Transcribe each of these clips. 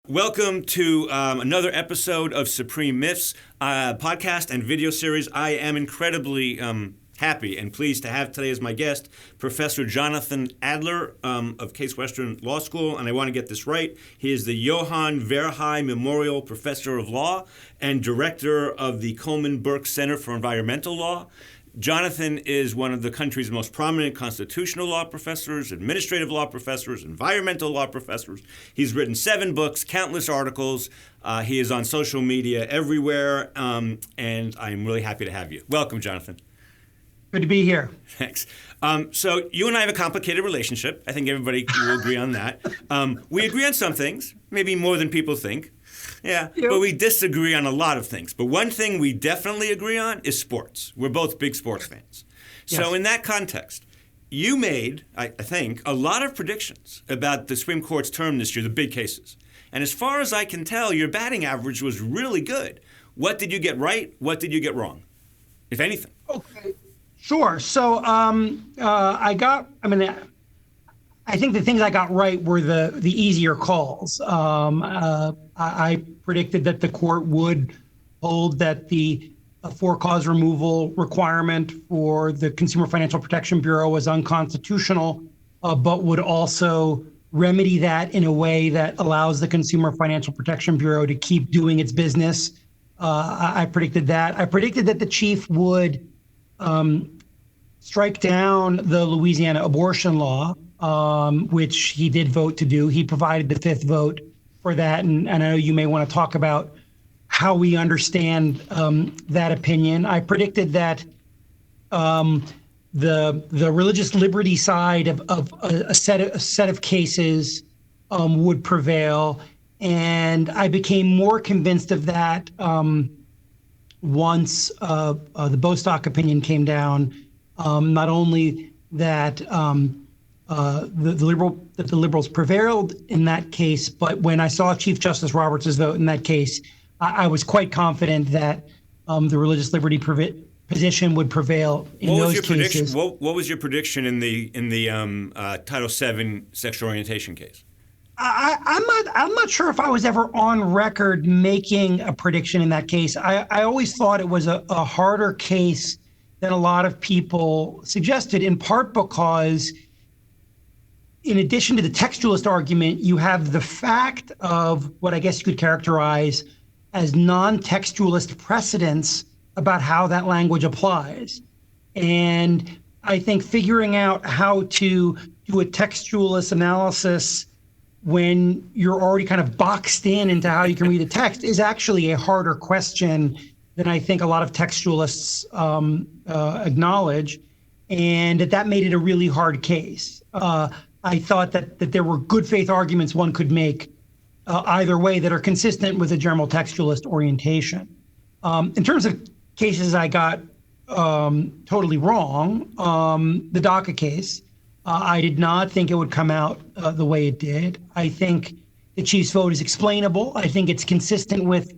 Welcome to another episode of Supreme Myths podcast and video series. I am incredibly happy and pleased to have today as my guest Professor Jonathan Adler of Case Western Law School, and I want to get this right. He is the Johann Verhey Memorial Professor of Law and Director of the Coleman Burke Center for Environmental Law. Jonathan is one of the country's most prominent constitutional law professors, administrative law professors, environmental law professors. He's written 7 books, countless articles. He is on social media everywhere, and I'm really happy to have you. Welcome, Jonathan. Good to be here. Thanks. So you and I have a complicated relationship. I think everybody will agree on that. We agree on some things, maybe more than people think. Yeah, but we disagree on a lot of things. But one thing we definitely agree on is sports. We're both big sports fans. Yes. So in that context, you made, I think, a lot of predictions about the Supreme Court's term this year, the big cases. And as far as I can tell, your batting average was really good. What did you get right? What did you get wrong, if anything? Okay, sure. So I think the things I got right were the easier calls. I predicted that the court would hold that the for-cause removal requirement for the Consumer Financial Protection Bureau was unconstitutional, but would also remedy that in a way that allows the Consumer Financial Protection Bureau to keep doing its business. I predicted that. I predicted that the chief would strike down the Louisiana abortion law, which he did vote to do. He provided the 5th vote for that, and I know you may want to talk about how we understand that opinion. I predicted that the religious liberty side of a set of cases would prevail, and I became more convinced of that once the Bostock opinion came down. Not only that the liberals prevailed in that case, but when I saw Chief Justice Roberts' vote in that case, I was quite confident that the religious liberty position would prevel in those cases. What was your prediction in the Title VII sexual orientation case? I'm not sure if I was ever on record making a prediction in that case. I always thought it was a harder case than a lot of people suggested, in part because in addition to the textualist argument, you have the fact of what I guess you could characterize as non-textualist precedents about how that language applies. And I think figuring out how to do a textualist analysis when you're already kind of boxed into how you can read a text is actually a harder question than I think a lot of textualists acknowledge. And that made it a really hard case. I thought that there were good faith arguments one could make either way that are consistent with a general textualist orientation. In terms of cases I got totally wrong, the DACA case, I did not think it would come out the way it did. I think the Chief's vote is explainable. I think it's consistent with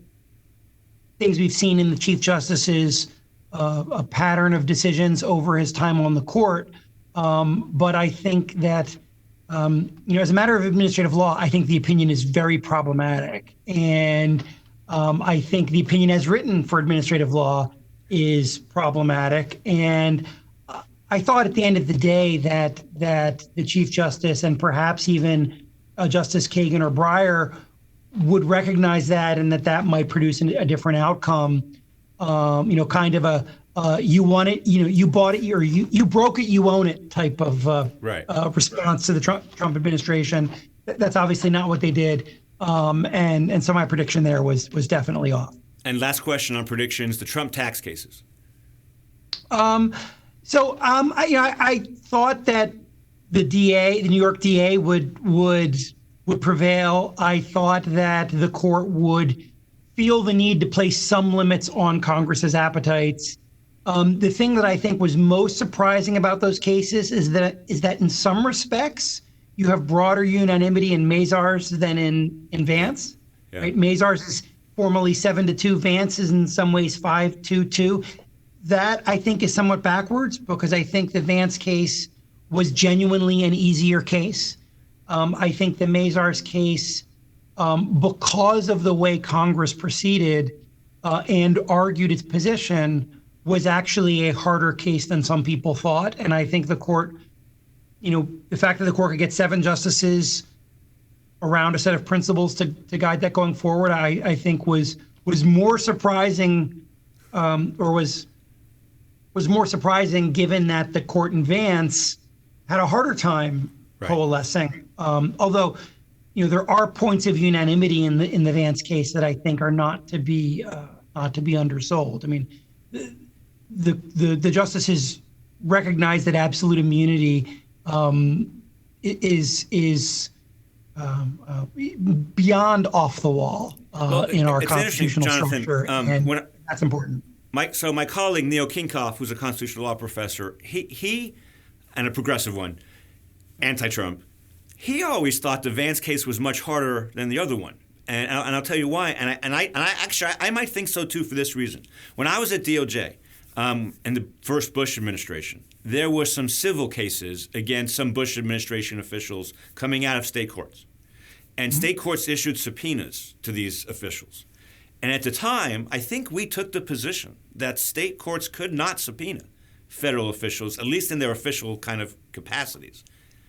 things we've seen in the Chief Justice's a pattern of decisions over his time on the court. But I think that as a matter of administrative law, I think the opinion is very problematic. And I think the opinion as written for administrative law is problematic. And I thought at the end of the day that the Chief Justice and perhaps even Justice Kagan or Breyer would recognize that, and that might produce a different outcome. Kind of a you want it, you bought it, or you broke it, you own it type of response to the Trump administration. That's obviously not what they did, and so my prediction there was definitely off. And last question on predictions: the Trump tax cases. I thought that the New York DA would prevail. I thought that the court would feel the need to place some limits on Congress's appetites. The thing that I think was most surprising about those cases is that in some respects you have broader unanimity in Mazars than in Vance. Yeah. Right? Mazars is formally 7-2. Vance is in some ways 5-2. That I think is somewhat backwards because I think the Vance case was genuinely an easier case. I think the Mazars case because of the way Congress proceeded and argued its position, was actually a harder case than some people thought. And I think the court, the fact that the court could get 7 justices around a set of principles to guide that going forward, I think was more surprising, or was more surprising given that the court in Vance had a harder time coalescing. Although, there are points of unanimity in the Vance case that I think are not to be undersold. I mean, the justices recognize that absolute immunity is beyond off the wall in our constitutional structure, and that's important. So my colleague Neil Kinkoff, who's a constitutional law professor, he and a progressive one, anti-Trump, he always thought the Vance case was much harder than the other one, and I'll tell you why. And I might think so too for this reason. When I was at DOJ in the first Bush administration, there were some civil cases against some Bush administration officials coming out of state courts, and state courts issued subpoenas to these officials. And at the time, I think we took the position that state courts could not subpoena federal officials, at least in their official kind of capacities.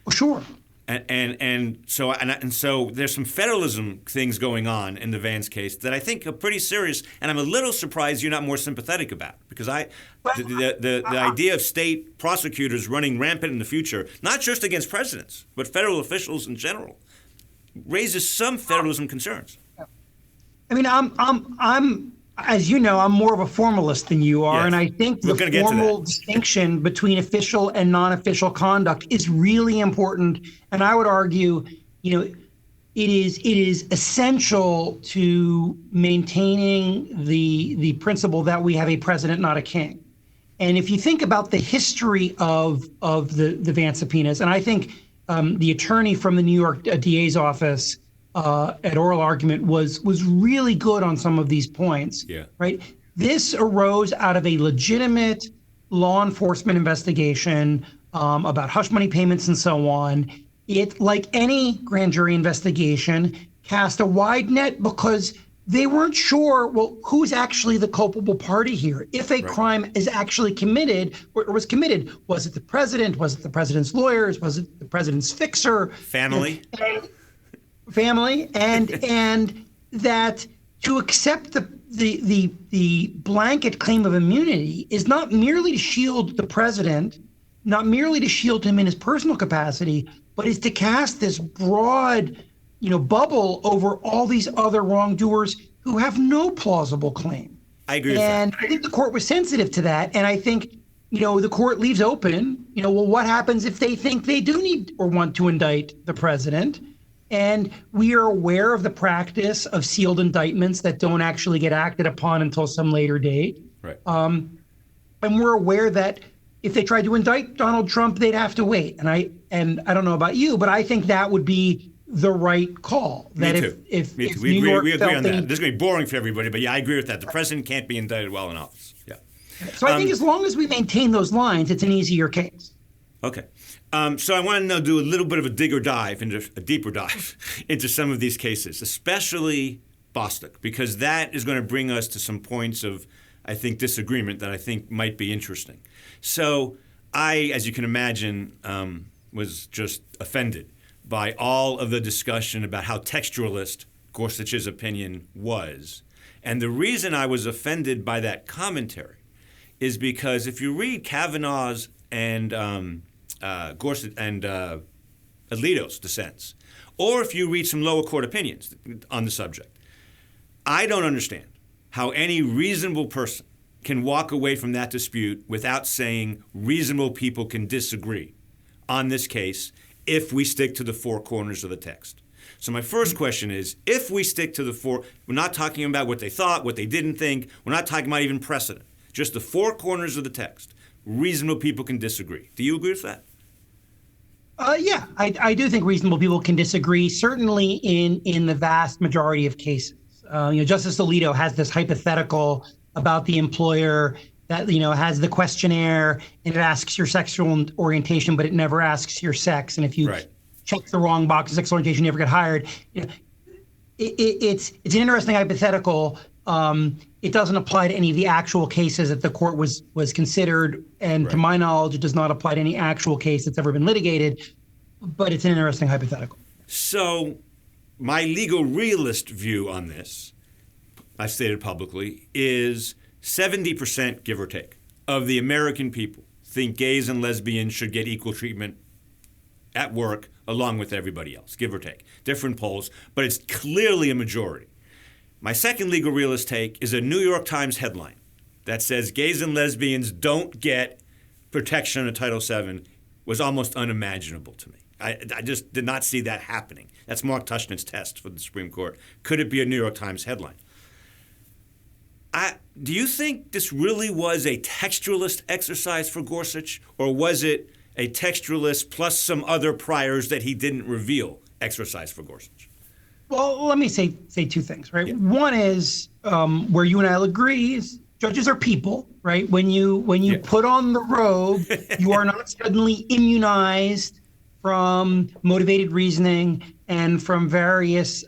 Well, sure. And so there's some federalism things going on in the Vance case that I think are pretty serious, and I'm a little surprised you're not more sympathetic about, because the idea of state prosecutors running rampant in the future, not just against presidents, but federal officials in general, raises some federalism concerns. I mean, I'm as you know, I'm more of a formalist than you are, and I think the formal distinction between official and non-official conduct is really important. And I would argue, it is essential to maintaining the principle that we have a president, not a king. And if you think about the history of the Vance subpoenas, and I think the attorney from the New York DA's office at oral argument was really good on some of these points. Yeah. Right. This arose out of a legitimate law enforcement investigation about hush money payments and so on. It, like any grand jury investigation, cast a wide net because they weren't sure, well, who's actually the culpable party here? If a crime is actually committed or was committed, was it the president? Was it the president's lawyers? Was it the president's fixer? Family, and that to accept the blanket claim of immunity is not merely to shield the president, not merely to shield him in his personal capacity, but is to cast this broad, bubble over all these other wrongdoers who have no plausible claim. I agree with that. And I think the court was sensitive to that, and I think the court leaves open, well, what happens if they think they do need or want to indict the president? And we are aware of the practice of sealed indictments that don't actually get acted upon until some later date. Right. And we're aware that if they tried to indict Donald Trump, they'd have to wait. And I don't know about you, but I think that would be the right call. Me too. If we agree on that. This is going to be boring for everybody, but yeah, I agree with that. The president can't be indicted while in office. Yeah. So I think as long as we maintain those lines, it's an easier case. Okay. So I want to do a little bit of a deeper dive into some of these cases, especially Bostock, because that is going to bring us to some points of, I think, disagreement that I think might be interesting. So I, as you can imagine, was just offended by all of the discussion about how textualist Gorsuch's opinion was. And the reason I was offended by that commentary is because if you read Kavanaugh's and Gorsuch and Alito's dissents, or if you read some lower court opinions on the subject, I don't understand how any reasonable person can walk away from that dispute without saying reasonable people can disagree on this case if we stick to the 4 corners of the text. So my first question is, if we stick to the 4, we're not talking about what they thought, what they didn't think, we're not talking about even precedent, just the 4 corners of the text, reasonable people can disagree. Do you agree with that? Yeah, I do think reasonable people can disagree, certainly in the vast majority of cases. Justice Alito has this hypothetical about the employer that, has the questionnaire and it asks your sexual orientation, but it never asks your sex. And if you check the wrong box of sexual orientation, you never get hired. it's an interesting hypothetical. It doesn't apply to any of the actual cases that the court was considered, and to my knowledge, it does not apply to any actual case that's ever been litigated. But it's an interesting hypothetical. So, my legal realist view on this, I've stated publicly, is 70%, give or take, of the American people think gays and lesbians should get equal treatment at work along with everybody else, give or take. Different polls, but it's clearly a majority. My second legal realist take is a New York Times headline that says gays and lesbians don't get protection under Title VII was almost unimaginable to me. I just did not see that happening. That's Mark Tushnet's test for the Supreme Court. Could it be a New York Times headline? Do you think this really was a textualist exercise for Gorsuch, or was it a textualist plus some other priors that he didn't reveal exercise for Gorsuch? Well, let me say two things, right? Yeah. One is where you and I'll agree is judges are people, right? When you put on the robe, you are not suddenly immunized from motivated reasoning and from various,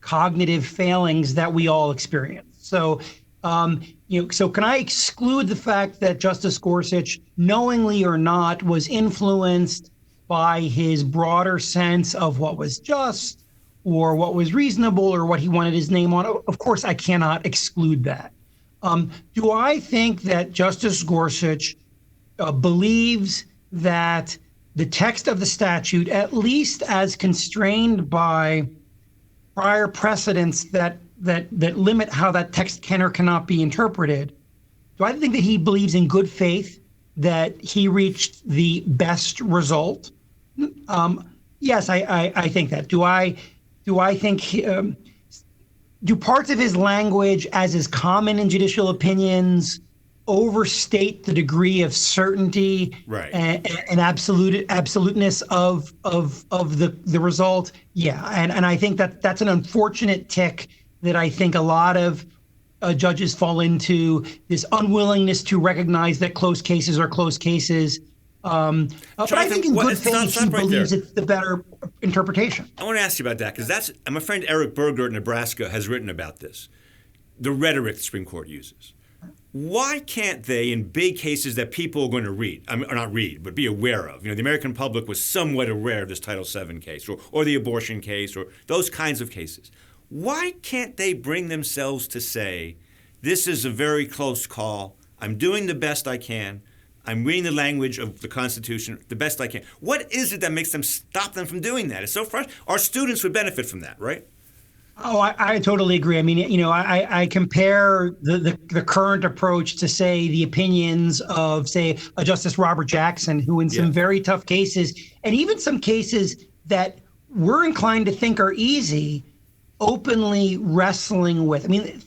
cognitive failings that we all experience. So, so can I exclude the fact that Justice Gorsuch, knowingly or not, was influenced by his broader sense of what was just or what was reasonable or what he wanted his name on? Of course, I cannot exclude that. Do I think that Justice Gorsuch believes that the text of the statute, at least as constrained by prior precedents that limit how that text can or cannot be interpreted, do I think that he believes in good faith that he reached the best result? Yes, I think that. Do I think do parts of his language, as is common in judicial opinions, overstate the degree of certainty and absoluteness of the result? Yeah, and I think that's an unfortunate tick that I think a lot of judges fall into, this unwillingness to recognize that close cases are close cases. But I think in good faith he believes it's the better interpretation. I want to ask you about that, because my friend Eric Berger at Nebraska has written about this, the rhetoric the Supreme Court uses. Why can't they, in big cases that people are going to read, or not read, but be aware of? The American public was somewhat aware of this Title VII case or the abortion case or those kinds of cases. Why can't they bring themselves to say, this is a very close call, I'm doing the best I can, I'm reading the language of the Constitution the best I can? What is it that makes them stop them from doing that? It's so frustrating. Our students would benefit from that, right? Oh, I totally agree. I mean, I compare the current approach to, say, the opinions of, say, a Justice Robert Jackson, who in some very tough cases, and even some cases that we're inclined to think are easy, openly wrestling with. I mean,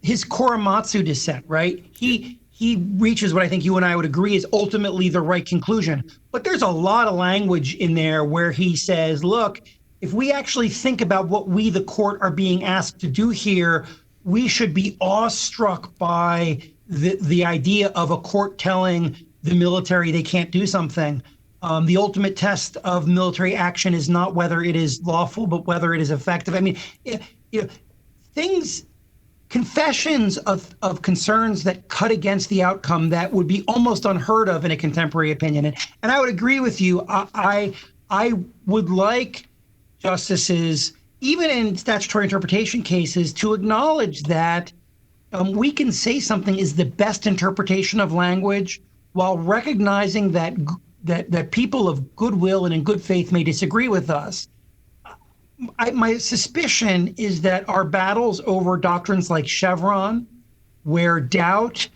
his Korematsu dissent, right? He reaches what I think you and I would agree is ultimately the right conclusion. But there's a lot of language in there where he says, look, if we actually think about what we, the court, are being asked to do here, we should be awestruck by the idea of a court telling the military they can't do something. The ultimate test of military action is not whether it is lawful, but whether it is effective. I mean, confessions of concerns that cut against the outcome that would be almost unheard of in a contemporary opinion. And I would agree with you. I would like justices, even in statutory interpretation cases, to acknowledge that we can say something is the best interpretation of language while recognizing that people of goodwill and in good faith may disagree with us. My suspicion is that our battles over doctrines like Chevron, where doubt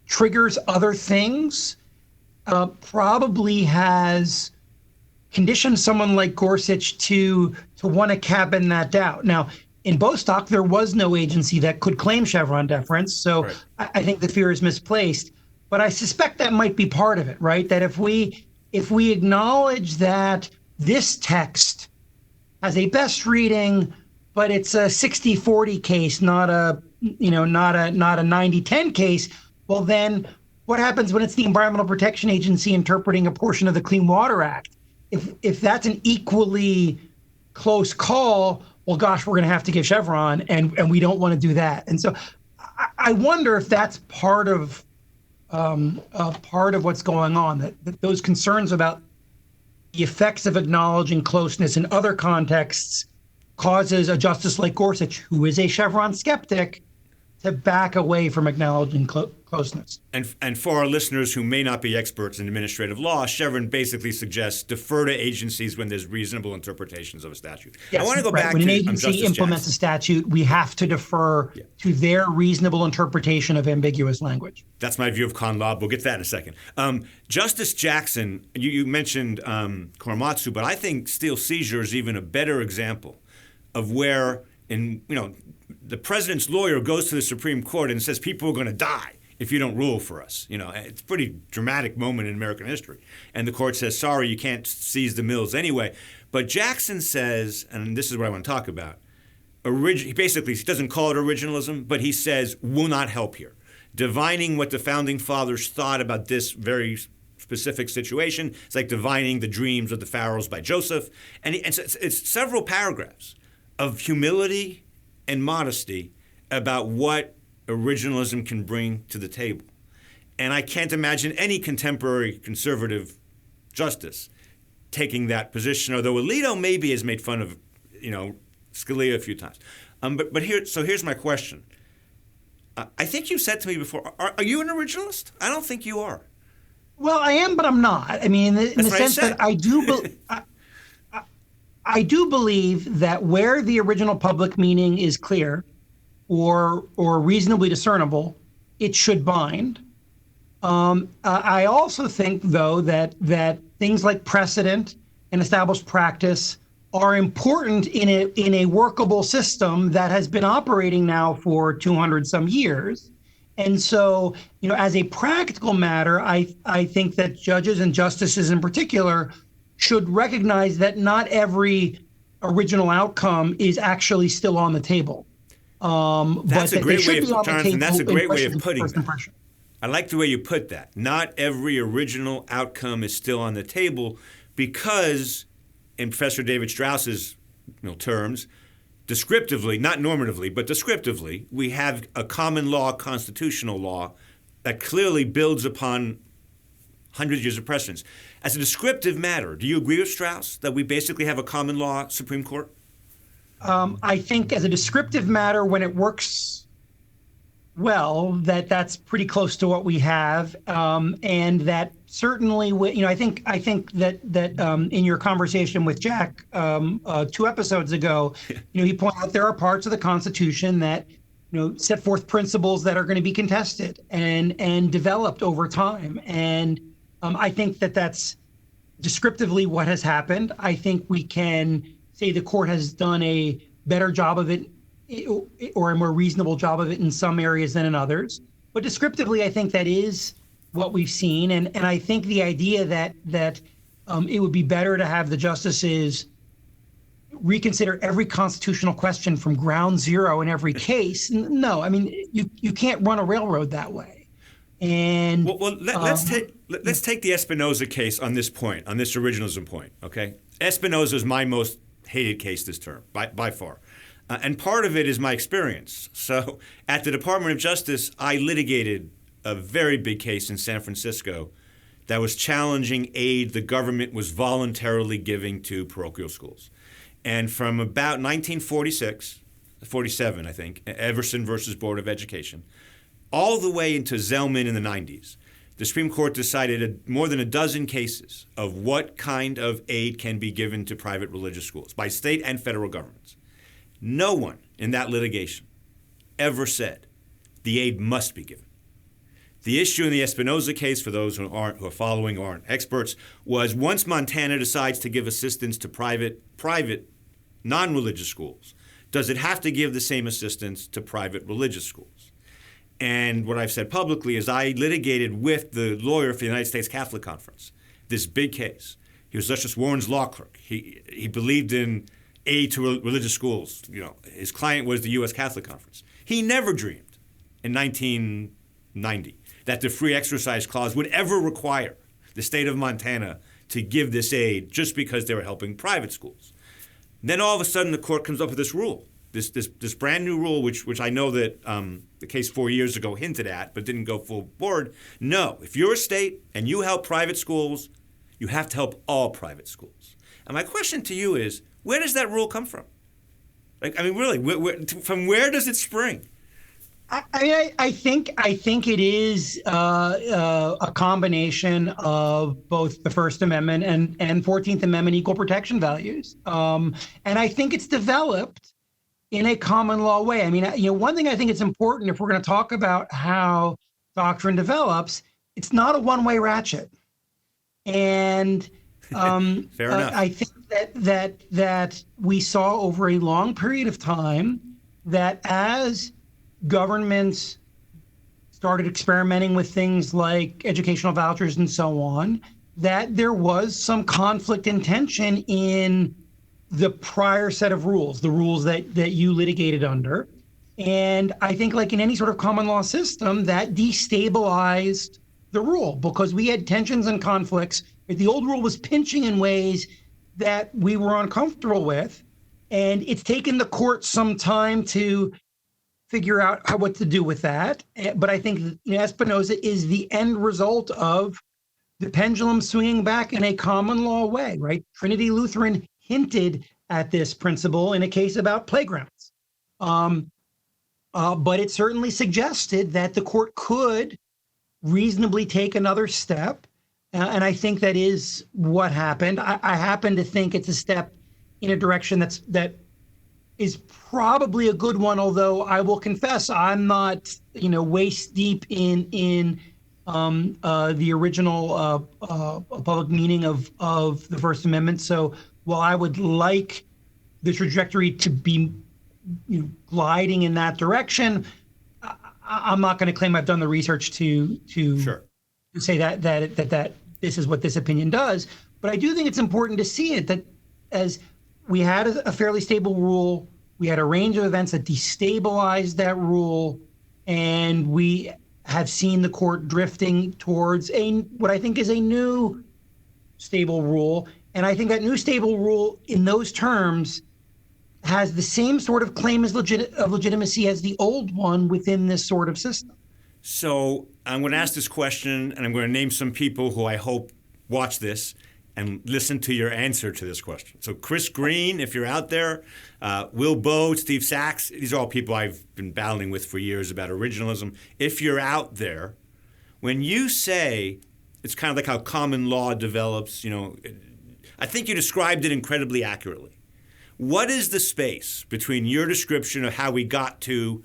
triggers other things, probably has conditioned someone like Gorsuch to want to cabin that doubt. Now, in Bostock, there was no agency that could claim Chevron deference, so I think the fear is misplaced. But I suspect that might be part of it, right? That if we acknowledge that this text has a best reading, but it's a 60-40 case, not a 90-10 case, well then what happens when it's the Environmental Protection Agency interpreting a portion of the Clean Water Act? If that's an equally close call, well, gosh, we're going to have to give Chevron, and we don't want to do that. And so I wonder if that's part of what's going on, that those concerns about the effects of acknowledging closeness in other contexts causes a justice like Gorsuch, who is a Chevron skeptic, to back away from acknowledging closeness. And for our listeners who may not be experts in administrative law, Chevron basically suggests defer to agencies when there's reasonable interpretations of a statute. Yes, I want to go right. back when to an agency Justice implements Jackson. a statute, we have to defer to their reasonable interpretation of ambiguous language. That's my view of con law. We'll get to that in a second. Justice Jackson, you mentioned Korematsu, but I think steel seizure is even a better example of where, the president's lawyer goes to the Supreme Court and says people are going to die if you don't rule for us. It's a pretty dramatic moment in American history. And the court says, sorry, you can't seize the mills anyway. But Jackson says, and this is what I want to talk about, he doesn't call it originalism, but he says, will not help here. Divining what the founding fathers thought about this very specific situation. It's like divining the dreams of the pharaohs by Joseph. And it's several paragraphs of humility and modesty about what originalism can bring to the table. And I can't imagine any contemporary conservative justice taking that position, although Alito maybe has made fun of, Scalia a few times. Here's my question. I think you said to me before, are you an originalist? I don't think you are. Well, I am, but I'm not. I mean, in the sense that I do believe that where the original public meaning is clear or reasonably discernible, it should bind. I also think, though, that things like precedent and established practice are important in a workable system that has been operating now for 200 some years. And so, as a practical matter, I think that judges and justices in particular should recognize that not every original outcome is actually still on the table. That's a great way of putting that. Impression. I like the way you put that. Not every original outcome is still on the table because, in Professor David Strauss's terms, descriptively, not normatively, but descriptively, we have a common law, constitutional law that clearly builds upon hundreds of years of precedence. As a descriptive matter, do you agree with Strauss that we basically have a common law Supreme Court? I think as a descriptive matter, when it works well, that's pretty close to what we have, and that certainly, I think that in your conversation with Jack 2 episodes ago, he pointed out there are parts of the Constitution that set forth principles that are going to be contested and developed over time, and I think that's descriptively what has happened. I think we can say the court has done a better job of it or a more reasonable job of it in some areas than in others. But descriptively, I think that is what we've seen. And I think the idea that it would be better to have the justices reconsider every constitutional question from ground zero in every case. No, I mean, you can't run a railroad that way. And let's take the Espinoza case on this point, on this originalism point, okay? Espinoza is my most hated case this term, by far. And part of it is my experience. So at the Department of Justice, I litigated a very big case in San Francisco that was challenging aid the government was voluntarily giving to parochial schools. And from about 1947, I think, Everson versus Board of Education, all the way into Zellman in the 90s, the Supreme Court decided more than a dozen cases of what kind of aid can be given to private religious schools by state and federal governments. No one in that litigation ever said the aid must be given. The issue in the Espinoza case, for those who are following or aren't experts, was once Montana decides to give assistance to private non-religious schools, does it have to give the same assistance to private religious schools? And what I've said publicly is I litigated with the lawyer for the United States Catholic Conference this big case. He was Justice Warren's law clerk. He believed in aid to religious schools. His client was the U.S. Catholic Conference. He never dreamed in 1990 that the Free Exercise Clause would ever require the state of Montana to give this aid just because they were helping private schools. Then all of a sudden the court comes up with this rule, this brand new rule, which I know that the case 4 years ago hinted at, but didn't go full board. No, if you're a state and you help private schools, you have to help all private schools. And my question to you is, where does that rule come from? Like, I mean, really, from where does it spring? I think it is a combination of both the First Amendment and 14th Amendment equal protection values, and I think it's developed in a common law way. I mean, one thing I think it's important if we're going to talk about how doctrine develops, it's not a one-way ratchet, and Fair enough. I think that we saw over a long period of time that as governments started experimenting with things like educational vouchers and so on, that there was some conflict and tension in the prior set of rules, the rules that you litigated under. And I think, like in any sort of common law system, that destabilized the rule because we had tensions and conflicts. The old rule was pinching in ways that we were uncomfortable with. And it's taken the court some time to figure out what to do with that. But I think espinoza is the end result of the pendulum swinging back in a common law way, right? Trinity Lutheran hinted at this principle in a case about playgrounds. But it certainly suggested that the court could reasonably take another step. And I think that is what happened. I happen to think it's a step in a direction that is probably a good one, although I will confess I'm not, waist deep in the original public meaning of the First Amendment. So while I would like the trajectory to be gliding in that direction, I'm not going to claim I've done the research to Sure. say that this is what this opinion does. But I do think it's important to see it that as we had a fairly stable rule. We had a range of events that destabilized that rule, and we have seen the court drifting towards what I think is a new stable rule. And I think that new stable rule in those terms has the same sort of claim of legitimacy as the old one within this sort of system. So I'm going to ask this question, and I'm going to name some people who I hope watch this and listen to your answer to this question. So Chris Green, if you're out there, Will Bowe, Steve Sachs, these are all people I've been battling with for years about originalism. If you're out there, when you say it's kind of like how common law develops, I think you described it incredibly accurately. What is the space between your description of how we got to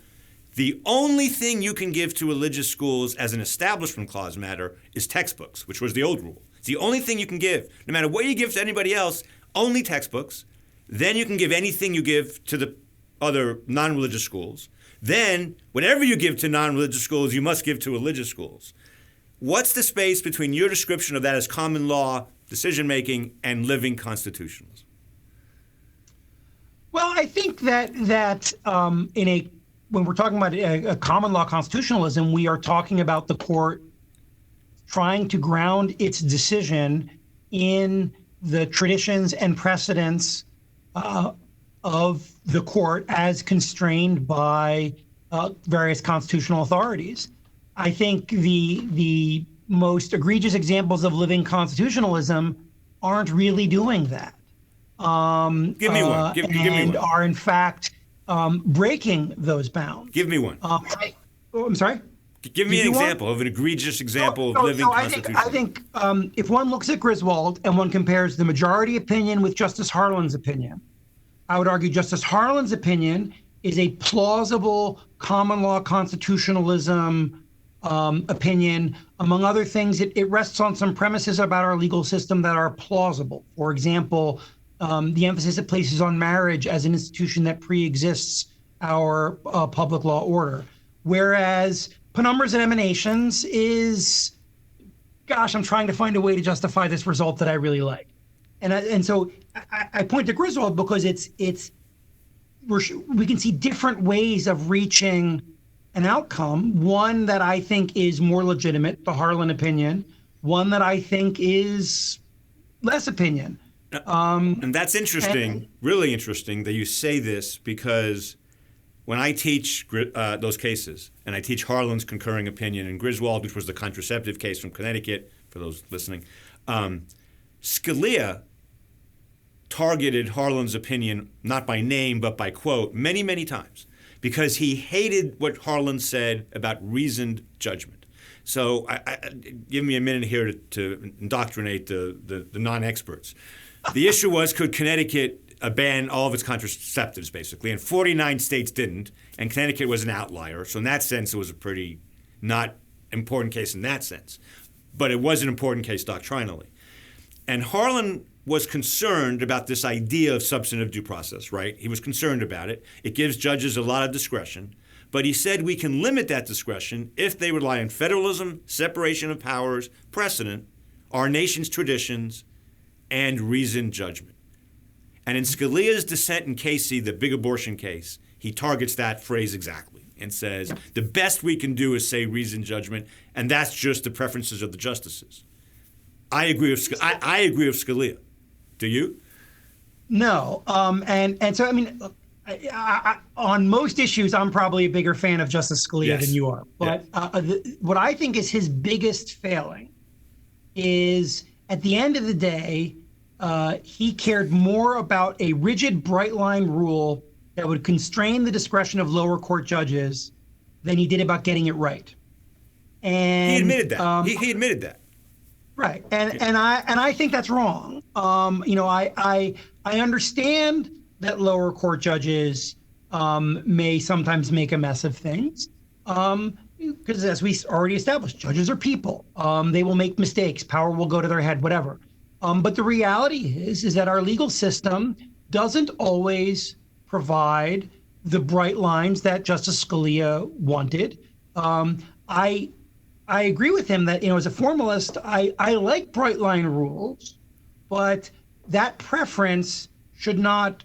the only thing you can give to religious schools as an Establishment Clause matter is textbooks, which was the old rule. It's the only thing you can give. No matter what you give to anybody else, only textbooks. Then you can give anything you give to the other non-religious schools. Then, whatever you give to non-religious schools, you must give to religious schools. What's the space between your description of that as common law decision-making and living constitutionalism? Well, I think that when we're talking about a common law constitutionalism, we are talking about the court trying to ground its decision in the traditions and precedents of the court as constrained by various constitutional authorities. I think the most egregious examples of living constitutionalism aren't really doing that. Give me one. Give me one. Are in fact breaking those bounds. Give me one. I'm sorry? Give me an example of an egregious example of living constitution. I think if one looks at Griswold and one compares the majority opinion with Justice Harlan's opinion, I would argue Justice Harlan's opinion is a plausible common law constitutionalism opinion. Among other things, it rests on some premises about our legal system that are plausible. For example, the emphasis it places on marriage as an institution that pre-exists our public law order. Whereas penumbras and emanations is, gosh, I'm trying to find a way to justify this result that I really like. And so I point to Griswold because we can see different ways of reaching an outcome. One that I think is more legitimate, the Harlan opinion. One that I think is less opinion, And that's interesting, really interesting that you say this, because when I teach those cases, and I teach Harlan's concurring opinion and Griswold, which was the contraceptive case from Connecticut, for those listening, Scalia targeted Harlan's opinion not by name but by quote many, many times because he hated what Harlan said about reasoned judgment. So give me a minute here to indoctrinate the non-experts. The issue was, could Connecticut ban all of its contraceptives, basically, and 49 states didn't, and Connecticut was an outlier. So in that sense, it was a pretty not important case in that sense. But it was an important case doctrinally. And Harlan was concerned about this idea of substantive due process, right? He was concerned about it. It gives judges a lot of discretion. But he said we can limit that discretion if they rely on federalism, separation of powers, precedent, our nation's traditions, and reasoned judgment. And in Scalia's dissent in Casey, the big abortion case, he targets that phrase exactly and says the best we can do is say reasoned judgment, and that's just the preferences of the justices. I agree with Scalia. Do you? No. And so, I mean, on most issues, I'm probably a bigger fan of Justice Scalia than you are. But what I think is his biggest failing is, at the end of the day, he cared more about a rigid, bright-line rule that would constrain the discretion of lower court judges than he did about getting it right. And he admitted that. He admitted that. Right, and I think that's wrong. I understand that lower court judges may sometimes make a mess of things, because as we already established, judges are people. They will make mistakes. Power will go to their head. Whatever. But the reality is that our legal system doesn't always provide the bright lines that Justice Scalia wanted. I agree with him that, as a formalist, I like bright line rules, but that preference should not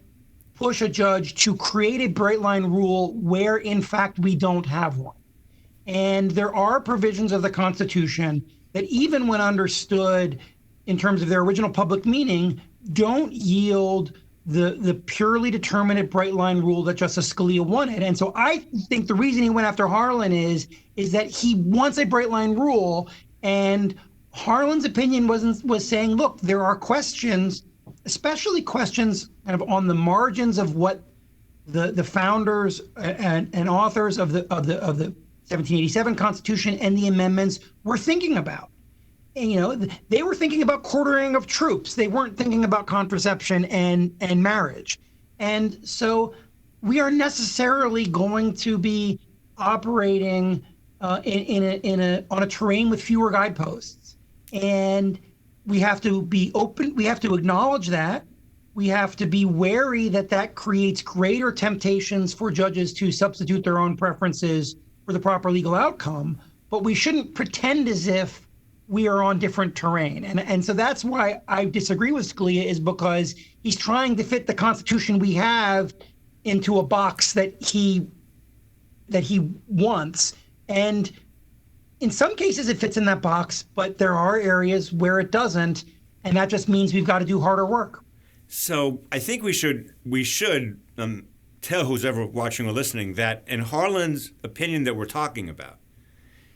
push a judge to create a bright line rule where, in fact, we don't have one. And there are provisions of the Constitution that, even when understood in terms of their original public meaning, don't yield the purely determinate bright line rule that Justice Scalia wanted. And so I think the reason he went after Harlan is that he wants a bright line rule, and Harlan's opinion was saying, look, there are questions, especially questions kind of on the margins of what the founders and authors of the 1787 Constitution and the amendments were thinking about. And, they were thinking about quartering of troops. They weren't thinking about contraception and marriage. And so we are necessarily going to be operating on a terrain with fewer guideposts. And we have to be open. We have to acknowledge that. We have to be wary that creates greater temptations for judges to substitute their own preferences for the proper legal outcome. But we shouldn't pretend as if we are on different terrain. And so that's why I disagree with Scalia, is because he's trying to fit the Constitution we have into a box that he wants. And in some cases it fits in that box, but there are areas where it doesn't, and that just means we've got to do harder work. So I think we should tell who's ever watching or listening that in Harlan's opinion that we're talking about,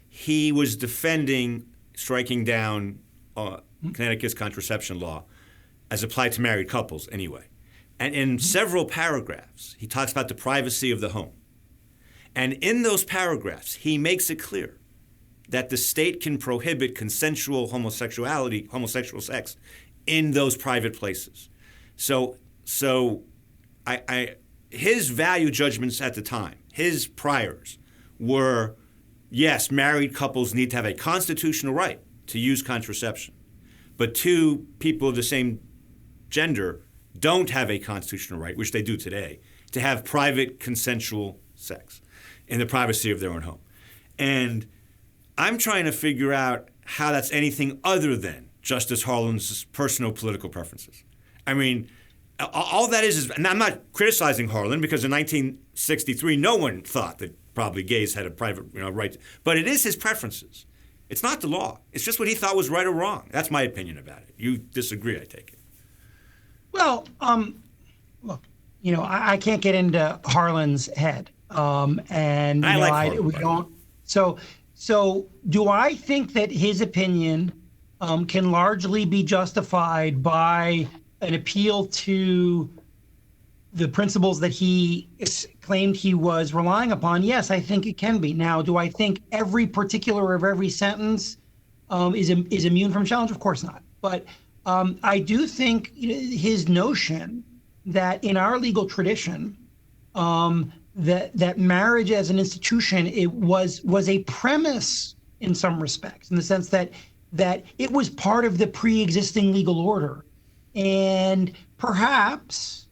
he was defending striking down Connecticut's contraception law as applied to married couples anyway. And in several paragraphs, he talks about the privacy of the home. And in those paragraphs, he makes it clear that the state can prohibit consensual homosexual sex in those private places. So his value judgments at the time, his priors, were, yes, married couples need to have a constitutional right to use contraception, but two people of the same gender don't have a constitutional right, which they do today, to have private consensual sex in the privacy of their own home. And I'm trying to figure out how that's anything other than Justice Harlan's personal political preferences. I mean, all that is, and I'm not criticizing Harlan, because in 1963, no one thought that probably gays had a private right, but it is his preferences. It's not the law. It's just what he thought was right or wrong. That's my opinion about it. You disagree, I take it. Well, look, I can't get into Harlan's head, and I like Harlan, we by the way. don't. So do I think that his opinion can largely be justified by an appeal to the principles that he claimed he was relying upon? Yes, I think it can be. Now, do I think every particular of every sentence is immune from challenge? Of course not. But I do think his notion that in our legal tradition, that marriage as an institution was a premise in some respects, in the sense that it was part of the pre-existing legal order, and perhaps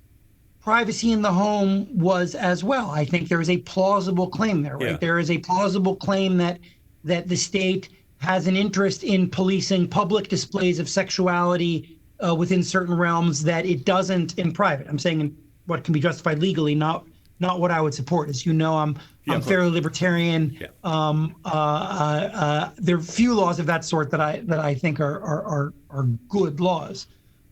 privacy in the home was as well. I think there is a plausible claim there, right? Yeah. There is a plausible claim that the state has an interest in policing public displays of sexuality within certain realms that it doesn't in private. I'm saying in what can be justified legally, not what I would support. As you know, I'm fairly libertarian. Yeah. There are few laws of that sort that I think are good laws.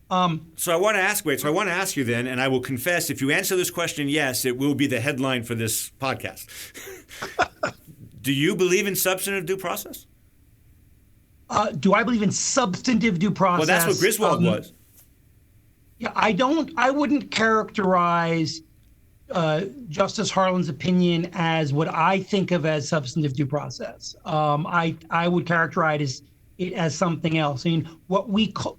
So I want to ask you then, and I will confess, if you answer this question yes, it will be the headline for this podcast. Do you believe in substantive due process? Do I believe in substantive due process? Well, that's what Griswold was. Yeah, I wouldn't characterize Justice Harlan's opinion as what I think of as substantive due process. I would characterize it as something else. I mean, what we call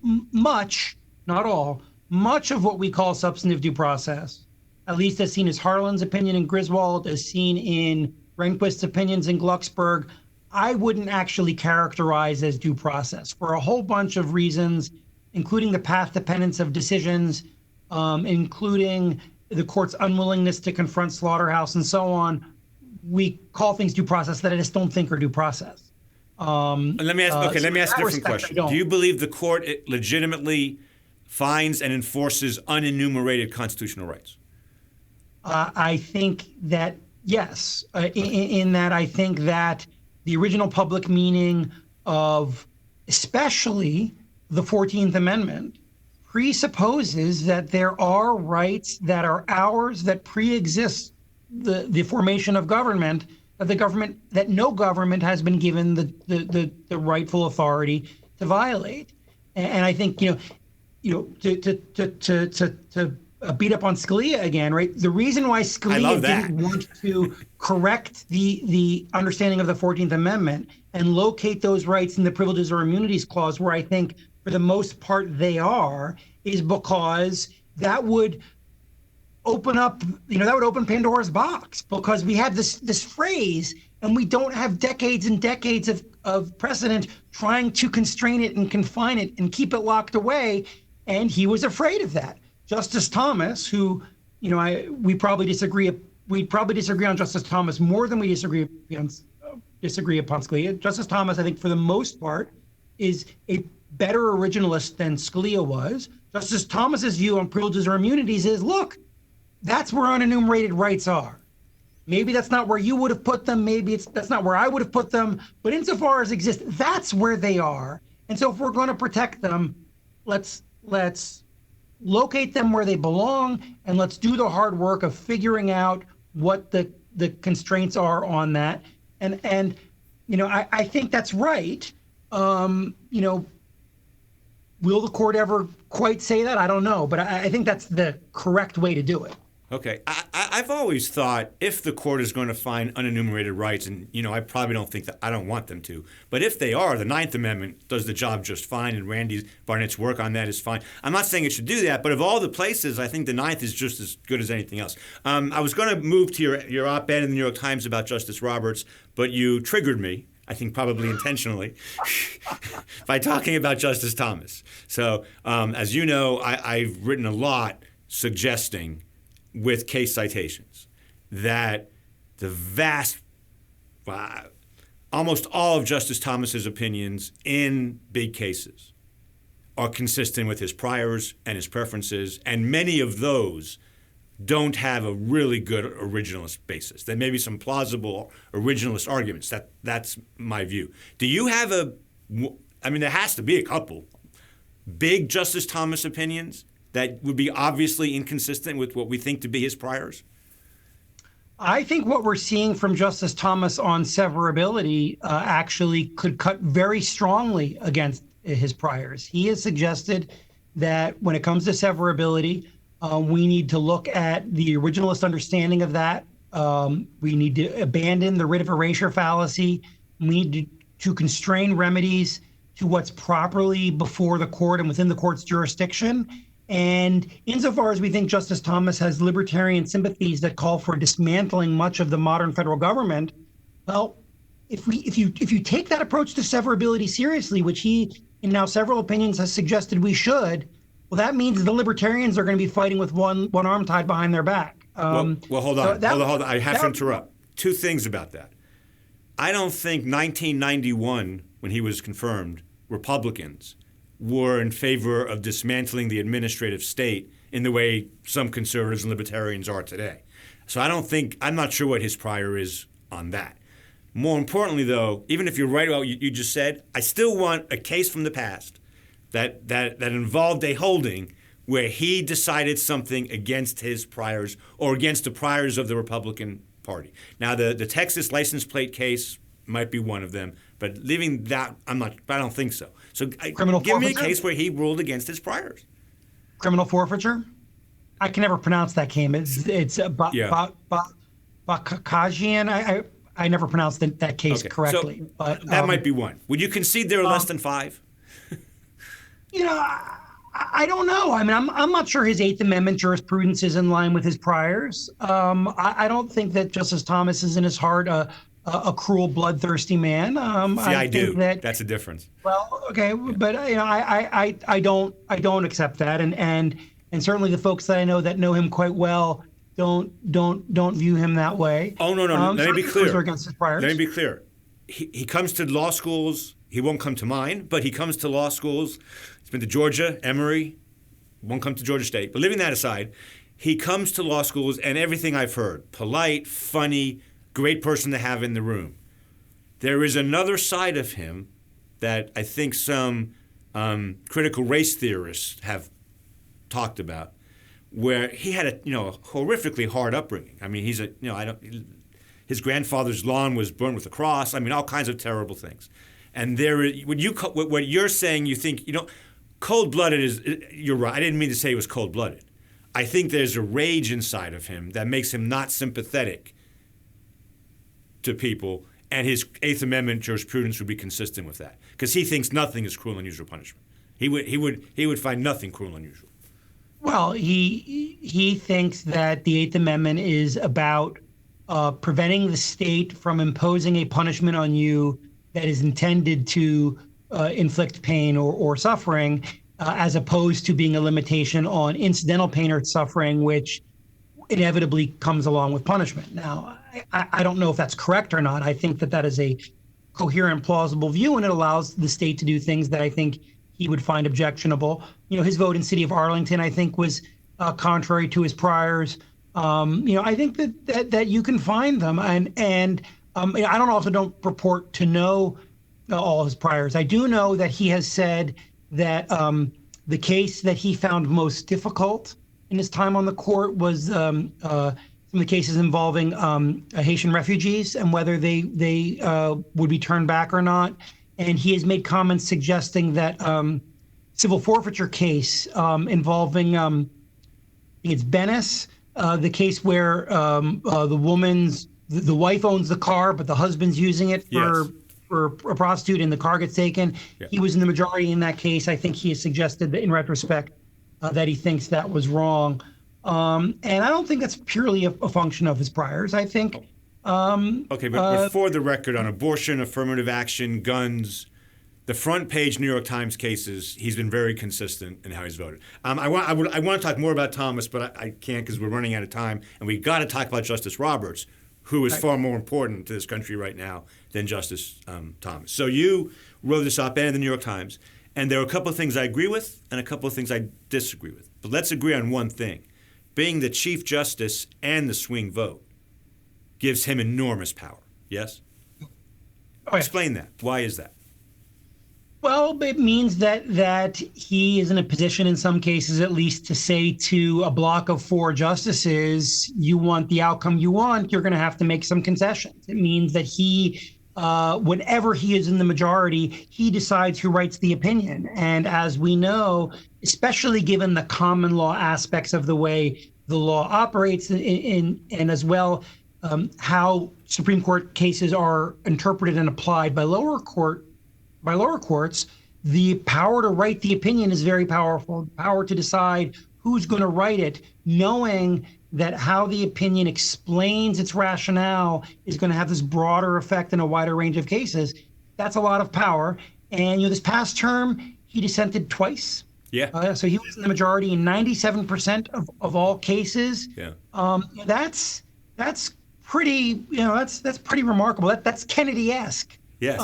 not all, much of what we call substantive due process, at least as seen as Harlan's opinion in Griswold, as seen in Rehnquist's opinions in Glucksberg, I wouldn't actually characterize as due process for a whole bunch of reasons, including the path dependence of decisions, including the court's unwillingness to confront Slaughterhouse and so on. We call things due process that I just don't think are due process. Let me ask a different question. Do you believe the court legitimately finds and enforces unenumerated constitutional rights? I think that, yes, in that I think that the original public meaning of especially the 14th Amendment presupposes that there are rights that are ours that pre-exist the formation of government, that no government has been given the rightful authority to violate. And I think, to beat up on Scalia again, right? The reason why Scalia didn't want to correct the understanding of the 14th Amendment and locate those rights in the Privileges or Immunities Clause, where I think for the most part they are, is because that would open up, that would open Pandora's box, because we have this phrase and we don't have decades and decades of precedent trying to constrain it and confine it and keep it locked away. And he was afraid of that. Justice Thomas, who, we probably disagree on Justice Thomas more than we disagree upon Scalia. Justice Thomas, I think, for the most part, is a better originalist than Scalia was. Justice Thomas's view on privileges or immunities is, look, that's where unenumerated rights are. Maybe that's not where you would have put them. Maybe that's not where I would have put them. But insofar as exist, that's where they are. And so if we're going to protect them, let's locate them where they belong, and let's do the hard work of figuring out what the constraints are on that. And I think that's right. Will the court ever quite say that? I don't know, but I think that's the correct way to do it. Okay. I've always thought if the court is going to find unenumerated rights, and, I probably don't think that, I don't want them to, but if they are, the Ninth Amendment does the job just fine, and Randy Barnett's work on that is fine. I'm not saying it should do that, but of all the places, I think the Ninth is just as good as anything else. I was going to move to your op-ed in the New York Times about Justice Roberts, but you triggered me, I think probably intentionally, by talking about Justice Thomas. So, as you know, I've written a lot suggesting, with case citations, that the almost all of Justice Thomas's opinions in big cases are consistent with his priors and his preferences, and many of those don't have a really good originalist basis. There may be some plausible originalist arguments. That's my view. Do you have there has to be a couple big Justice Thomas opinions that would be obviously inconsistent with what we think to be his priors? I think what we're seeing from Justice Thomas on severability actually could cut very strongly against his priors. He has suggested that when it comes to severability, we need to look at the originalist understanding of that. We need to abandon the writ of erasure fallacy. We need to constrain remedies to what's properly before the court and within the court's jurisdiction. And insofar as we think Justice Thomas has libertarian sympathies that call for dismantling much of the modern federal government, well, if you take that approach to severability seriously, which he in now several opinions has suggested we should, well, that means the libertarians are going to be fighting with one arm tied behind their back. Hold on. I have to interrupt. Two things about that. I don't think 1991, when he was confirmed, Republicans were in favor of dismantling the administrative state in the way some conservatives and libertarians are today. So I'm not sure what his prior is on that. More importantly, though, even if you're right about what you just said, I still want a case from the past that involved a holding where he decided something against his priors or against the priors of the Republican Party. Now, the Texas license plate case might be one of them, but leaving that, I don't think so. So give me a case where he ruled against his priors. Criminal forfeiture? I can never pronounce that name. It's Bakajian. I never pronounced that case correctly. So but that might be one. Would you concede there are less than five? I don't know. I mean, I'm not sure his Eighth Amendment jurisprudence is in line with his priors. I don't think that Justice Thomas is in his heart a cruel, bloodthirsty man. I do. That's a difference. Well, okay, but I don't accept that, and certainly the folks that I know that know him quite well don't view him that way. Oh no. Let me be clear. Against his priors. Let me be clear. He comes to law schools. He won't come to mine, but he comes to law schools. He's been to Georgia, Emory. Won't come to Georgia State. But leaving that aside, he comes to law schools, and everything I've heard, polite, funny, great person to have in the room. There is another side of him that I think some critical race theorists have talked about, where he had a horrifically hard upbringing. I mean, his grandfather's lawn was burned with a cross. I mean, all kinds of terrible things. And what you're saying, you think cold-blooded is. You're right. I didn't mean to say he was cold-blooded. I think there's a rage inside of him that makes him not sympathetic to people, and his Eighth Amendment jurisprudence would be consistent with that, because he thinks nothing is cruel and unusual punishment. He would find nothing cruel and unusual. Well, he thinks that the Eighth Amendment is about preventing the state from imposing a punishment on you that is intended to inflict pain or suffering, as opposed to being a limitation on incidental pain or suffering, which inevitably comes along with punishment. Now, I don't know if that's correct or not. I think that is a coherent, plausible view, and it allows the state to do things that I think he would find objectionable. His vote in City of Arlington, I think, was contrary to his priors. I think that you can find them, and I don't purport to know all his priors. I do know that he has said that the case that he found most difficult in his time on the court was some of the cases involving Haitian refugees and whether they would be turned back or not. And he has made comments suggesting that civil forfeiture case involving, I think it's Bennis, the case where the wife owns the car, but the husband's using it for a prostitute, and the car gets taken. Yeah. He was in the majority in that case. I think he has suggested that in retrospect that he thinks that was wrong. And I don't think that's purely a function of his priors. I think. Okay, but for the record, on abortion, affirmative action, guns, the front page New York Times cases, he's been very consistent in how he's voted. I want to talk more about Thomas, but I can't because we're running out of time, and we got to talk about Justice Roberts, who is far more important to this country right now than Justice Thomas. So you wrote this op-ed in the New York Times, and there are a couple of things I agree with and a couple of things I disagree with. But let's agree on one thing. Being the Chief Justice and the swing vote gives him enormous power, yes? Oh, yeah. Explain that. Why is that? Well, it means that he is in a position, in some cases at least, to say to a block of four justices, "You want the outcome you want, you're going to have to make some concessions." It means that whenever he is in the majority, he decides who writes the opinion. And as we know, especially given the common law aspects of the way the law operates, and as well how Supreme Court cases are interpreted and applied by lower courts, the power to write the opinion is very powerful. The power to decide who's going to write it, knowing that how the opinion explains its rationale is going to have this broader effect in a wider range of cases. That's a lot of power. And this past term, he dissented twice. Yeah. So he was in the majority in 97% of all cases. Yeah. That's pretty. That's pretty remarkable. That's Kennedy-esque. Yes.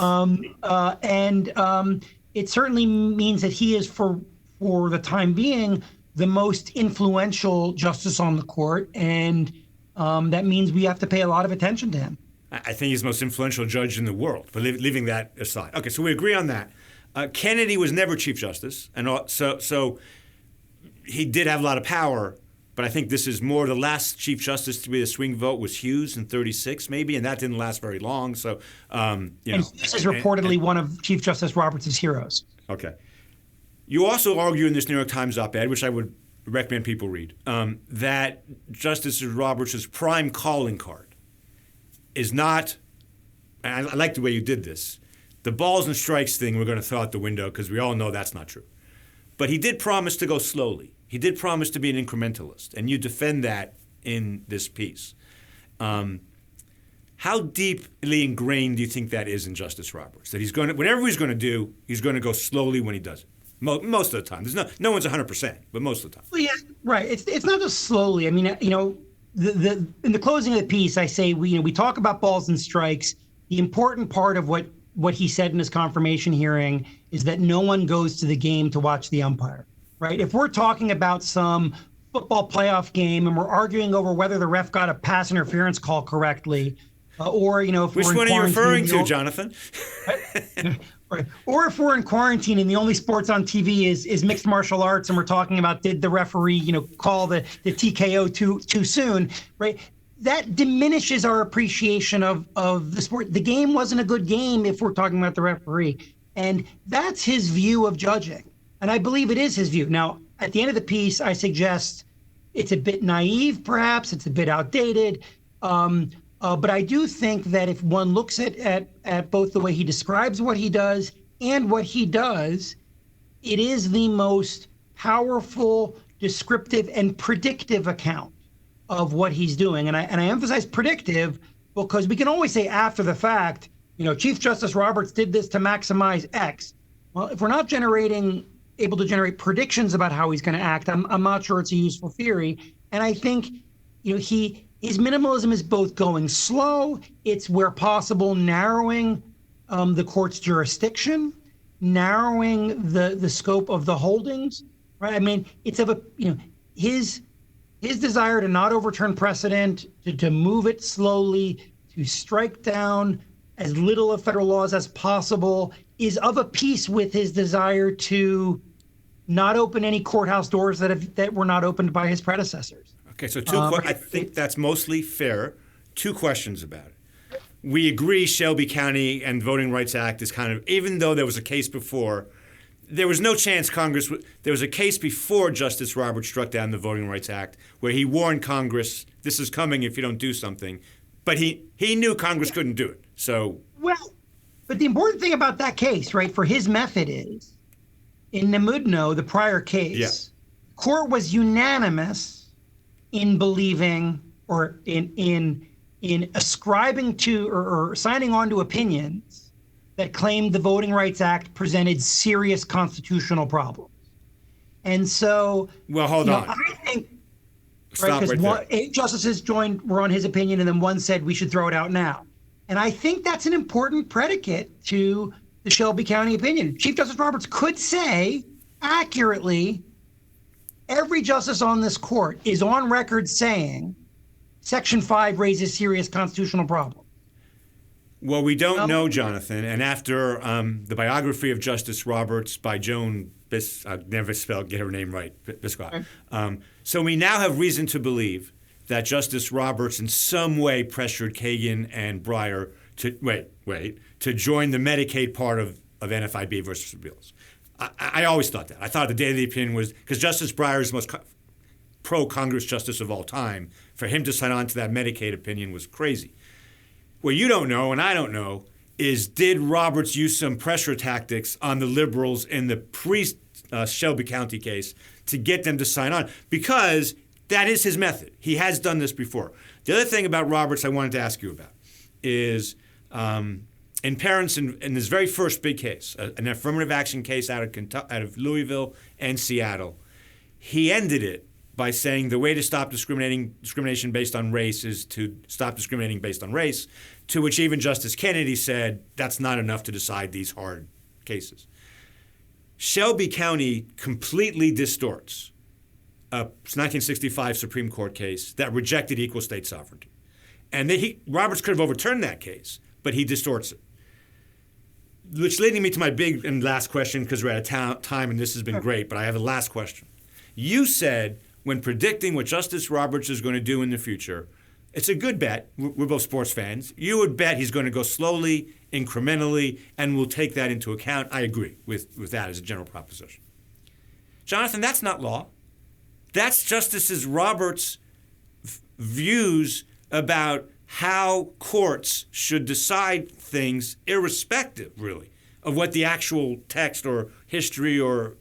It certainly means that he is, for the time being, the most influential justice on the court, and that means we have to pay a lot of attention to him. I think he's the most influential judge in the world, but leaving that aside. Okay, so we agree on that. Kennedy was never Chief Justice, and so he did have a lot of power, but I think this is more. The last Chief Justice to be a swing vote was Hughes in '36, maybe, and that didn't last very long. So, Hughes is reportedly one of Chief Justice Roberts' heroes. Okay. You also argue in this New York Times op-ed, which I would recommend people read, that Justice Roberts' prime calling card is not, and I like the way you did this, the balls and strikes thing we're going to throw out the window because we all know that's not true. But he did promise to go slowly. He did promise to be an incrementalist, and you defend that in this piece. How deeply ingrained do you think that is in Justice Roberts? That he's going to, whatever he's going to do, he's going to go slowly when he does it. Most of the time. There's no one's 100%, but most of the time. Well, yeah, right. It's not just slowly. I mean, in the closing of the piece, I say we talk about balls and strikes. The important part of what he said in his confirmation hearing is that no one goes to the game to watch the umpire, right? If we're talking about some football playoff game and we're arguing over whether the ref got a pass interference call correctly, or if which we're in one are you referring to, quarantine, Jonathan? right. Or if we're in quarantine and the only sports on TV is mixed martial arts, and we're talking about did the referee call the TKO too soon, right? That diminishes our appreciation of the sport. The game wasn't a good game if we're talking about the referee. And that's his view of judging. And I believe it is his view. Now, at the end of the piece, I suggest it's a bit naive, perhaps. It's a bit outdated. But I do think that if one looks at both the way he describes what he does and what he does, it is the most powerful, descriptive, and predictive account of what he's doing. And I emphasize predictive because we can always say after the fact, Chief Justice Roberts did this to maximize X. Well, if we're not able to generate predictions about how he's going to act, I'm not sure it's a useful theory. And I think, his minimalism is both going slow, it's where possible narrowing the court's jurisdiction, narrowing the scope of the holdings, right? I mean, it's his desire to not overturn precedent, to move it slowly, to strike down as little of federal laws as possible, is of a piece with his desire to not open any courthouse doors that were not opened by his predecessors. Okay, so I think that's mostly fair. Two questions about it. We agree Shelby County and Voting Rights Act is kind of, even though there was a case before, there was no chance there was a case before Justice Roberts struck down the Voting Rights Act where he warned Congress, this is coming if you don't do something. But he knew Congress couldn't do it. So but the important thing about that case, right, for his method is, in Namudno, the prior case, court was unanimous in believing or in ascribing to or signing on to opinions that claimed the Voting Rights Act presented serious constitutional problems. And so, well, hold on. I think, Stop right there. 8 justices were on his opinion, and then one said we should throw it out now. And I think that's an important predicate to the Shelby County opinion. Chief Justice Roberts could say accurately, every justice on this court is on record saying Section 5 raises serious constitutional problems. Well, we don't know, Jonathan. And after the biography of Justice Roberts by Joan I'll never get her name right, Biscott. So we now have reason to believe that Justice Roberts in some way pressured Kagan and Breyer to join the Medicaid part of NFIB versus bills. I always thought that. I thought the date of the opinion was because Justice Breyer is the most pro-Congress justice of all time. For him to sign on to that Medicaid opinion was crazy. What you don't know, and I don't know, is did Roberts use some pressure tactics on the liberals in the pre-Shelby County case to get them to sign on? Because that is his method. He has done this before. The other thing about Roberts I wanted to ask you about is in Parents in this very first big case, an affirmative action case out of Louisville and Seattle, he ended it by saying the way to stop discrimination based on race is to stop discriminating based on race, to which even Justice Kennedy said that's not enough to decide these hard cases. Shelby County completely distorts a 1965 Supreme Court case that rejected equal state sovereignty. And Roberts could have overturned that case, but he distorts it. Which leading me to my big and last question, because we're out of time and this has been great, but I have a last question. You said when predicting what Justice Roberts is going to do in the future, it's a good bet. We're both sports fans. You would bet he's going to go slowly, incrementally, and we'll take that into account. I agree with that as a general proposition. Jonathan, that's not law. That's Justice Roberts' views about how courts should decide things irrespective, really, of what the actual text or history or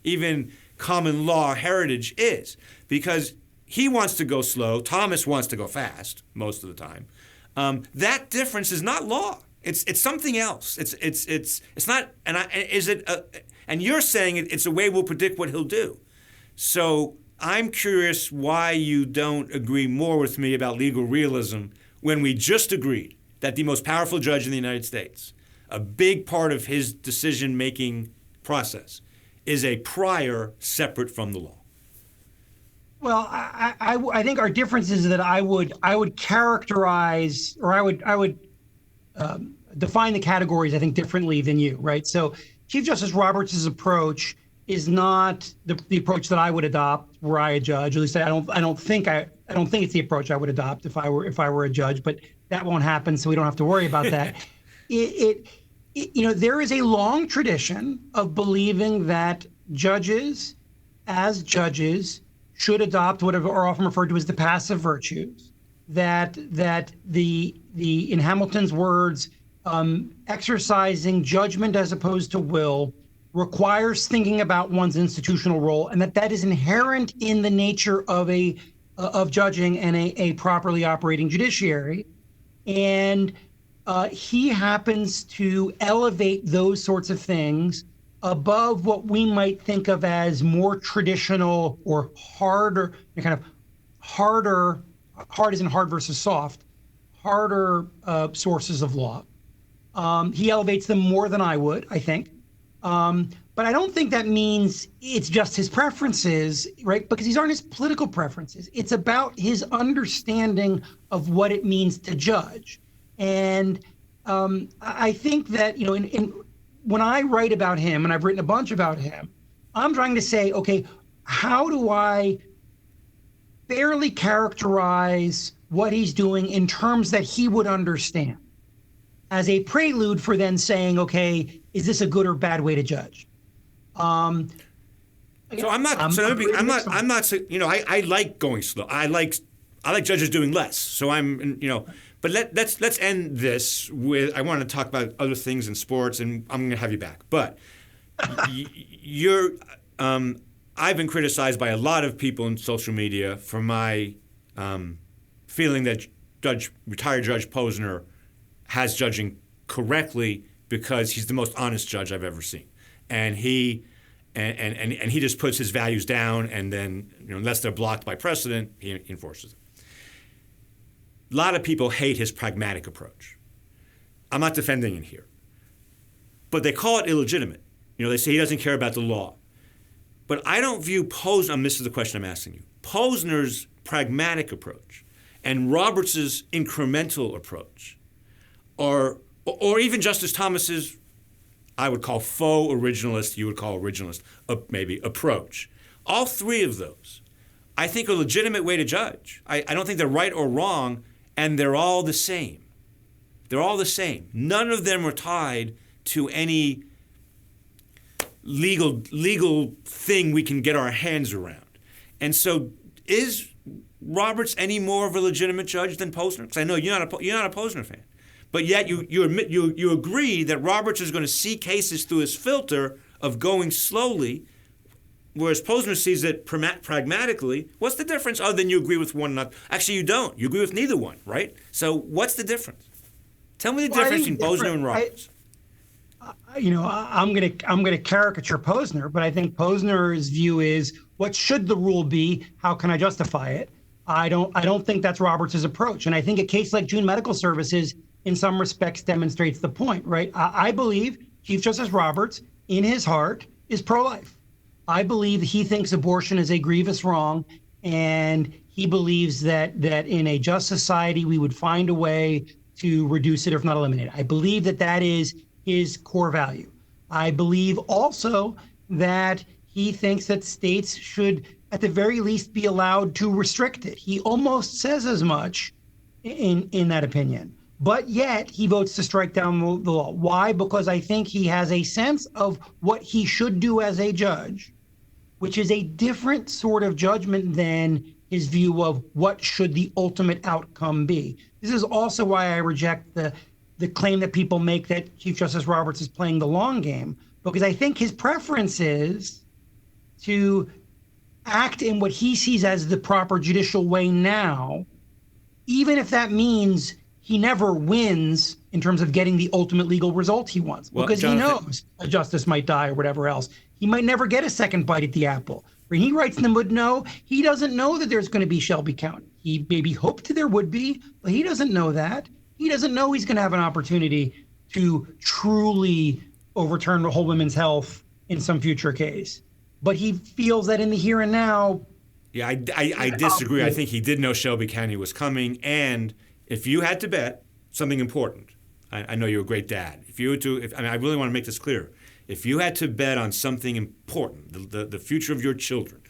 even common law heritage is. Because he wants to go slow. Thomas wants to go fast most of the time. That difference is not law. It's something else. It's not. And you're saying it's a way we'll predict what he'll do. So I'm curious why you don't agree more with me about legal realism when we just agreed that the most powerful judge in the United States, a big part of his decision-making process, is a prior separate from the law. Well, I think our difference is that I would characterize, or I would define the categories, I think, differently than you, right? So Chief Justice Roberts' approach is not the approach that I would adopt were I a judge. At least I don't think it's the approach I would adopt if I were a judge, but that won't happen, so we don't have to worry about that. There is a long tradition of believing that judges, as judges, should adopt what are often referred to as the passive virtues. That the in Hamilton's words, exercising judgment as opposed to will requires thinking about one's institutional role, and that is inherent in the nature of judging and a properly operating judiciary. And he happens to elevate those sorts of things above what we might think of as more traditional or harder, hard as in hard versus soft, harder sources of law. He elevates them more than I would, I think. But I don't think that means it's just his preferences, right? Because these aren't his political preferences. It's about his understanding of what it means to judge. And I think that, when I write about him, and I've written a bunch about him, I'm trying to say, okay, how do I fairly characterize what he's doing in terms that he would understand, as a prelude for then saying, okay, is this a good or bad way to judge? So I'm not. I like going slow. I like judges doing less. So But let's end this with. I want to talk about other things in sports, and I'm going to have you back. But I've been criticized by a lot of people in social media for my feeling that retired Judge Posner has judging correctly because he's the most honest judge I've ever seen, and he just puts his values down, and then unless they're blocked by precedent, he enforces them. A lot of people hate his pragmatic approach. I'm not defending it here, but they call it illegitimate. They say he doesn't care about the law, but I don't view Posner. This is the question I'm asking you: Posner's pragmatic approach and Roberts's incremental approach or even Justice Thomas's, I would call faux originalist, you would call originalist, maybe approach. All three of those, I think, are a legitimate way to judge. I don't think they're right or wrong, and they're all the same. They're all the same. None of them are tied to any legal thing we can get our hands around. And so, is Roberts any more of a legitimate judge than Posner? Because I know you're not a Posner fan, but yet you agree that Roberts is going to see cases through his filter of going slowly, whereas Posner sees it pragmatically. What's the difference other than you agree with one another? Actually, you don't. You agree with neither one, right? So what's the difference? Tell me the difference between Posner and Roberts. I'm gonna caricature Posner, but I think Posner's view is, what should the rule be? How can I justify it? I don't think that's Roberts' approach. And I think a case like June Medical Services in some respects demonstrates the point, right? I believe Chief Justice Roberts, in his heart, is pro-life. I believe he thinks abortion is a grievous wrong, and he believes that in a just society, we would find a way to reduce it, if not eliminate it. I believe that is his core value. I believe also that he thinks that states should, at the very least, be allowed to restrict it. He almost says as much in that opinion. But yet he votes to strike down the law. Why? Because I think he has a sense of what he should do as a judge, which is a different sort of judgment than his view of what should the ultimate outcome be. This is also why I reject the claim that people make that Chief Justice Roberts is playing the long game, because I think his preference is to act in what he sees as the proper judicial way now, even if that means he never wins in terms of getting the ultimate legal result he wants, because he knows a justice might die or whatever else. He might never get a second bite at the apple. When he writes in the Woodnow, he doesn't know that there's going to be Shelby County. He maybe hoped there would be, but he doesn't know that. He doesn't know he's going to have an opportunity to truly overturn the whole women's health in some future case. But he feels that in the here and now. Yeah, I disagree. I think he did know Shelby County was coming. And if you had to bet something important, I know you're a great dad. If you were to, I really want to make this clear. If you had to bet on something important, the future of your children,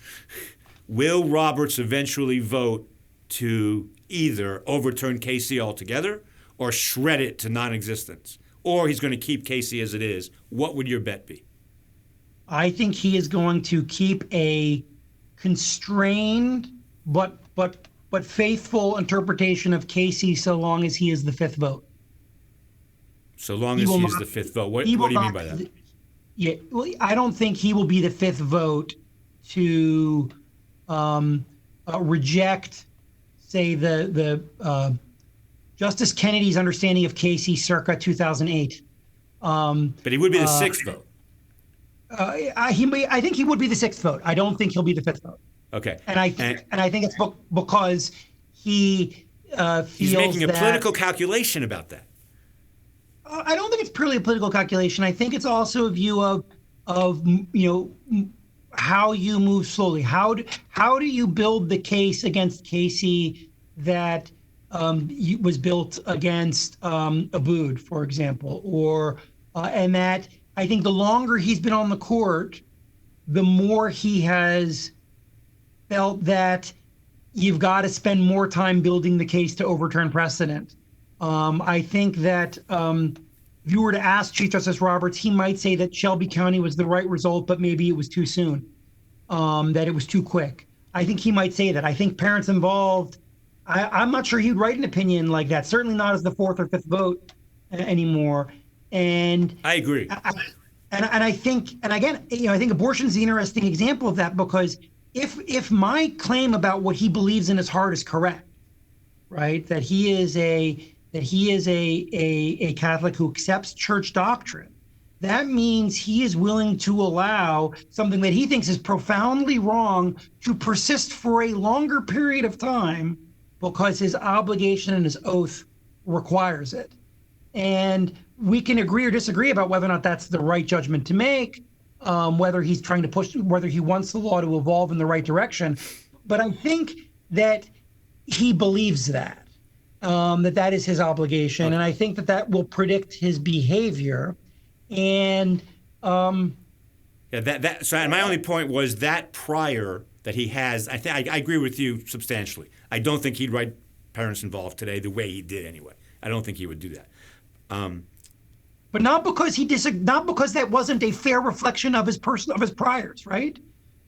will Roberts eventually vote to either overturn Casey altogether or shred it to non-existence? Or he's going to keep Casey as it is? What would your bet be? I think he is going to keep a constrained but faithful interpretation of Casey so long as he is the fifth vote. So long as he's the fifth vote. What do you mean by that? Yeah, well, I don't think he will be the fifth vote to reject, say, the Justice Kennedy's understanding of Casey circa 2008. But he would be the sixth vote. I think he would be the sixth vote. I don't think he'll be the fifth vote. Okay. And I think it's because he feels he's making a political calculation about that. I don't think it's purely a political calculation. I think it's also a view of how you move slowly. How do you build the case against Casey that was built against Abood, for example, or and that I think the longer he's been on the court, the more he has felt that you've got to spend more time building the case to overturn precedent. I think that if you were to ask Chief Justice Roberts, he might say that Shelby County was the right result, but maybe it was too soon, that it was too quick. I think he might say that. I think parents involved, I'm not sure he'd write an opinion like that, certainly not as the fourth or fifth vote anymore. And I agree. I think, and again, I think abortion is the interesting example of that, because if my claim about what he believes in his heart is correct, right, that he is a Catholic who accepts church doctrine, that means he is willing to allow something that he thinks is profoundly wrong to persist for a longer period of time because his obligation and his oath requires it. And we can agree or disagree about whether or not that's the right judgment to make, whether he's trying to push, whether he wants the law to evolve in the right direction. But I think that he believes that. that is his obligation, and I think that will predict his behavior. And So my only point was that prior that he has. I agree with you substantially. I don't think he'd write Parents Involved today the way he did anyway. I don't think he would do that. But not because not because that wasn't a fair reflection of his priors, right?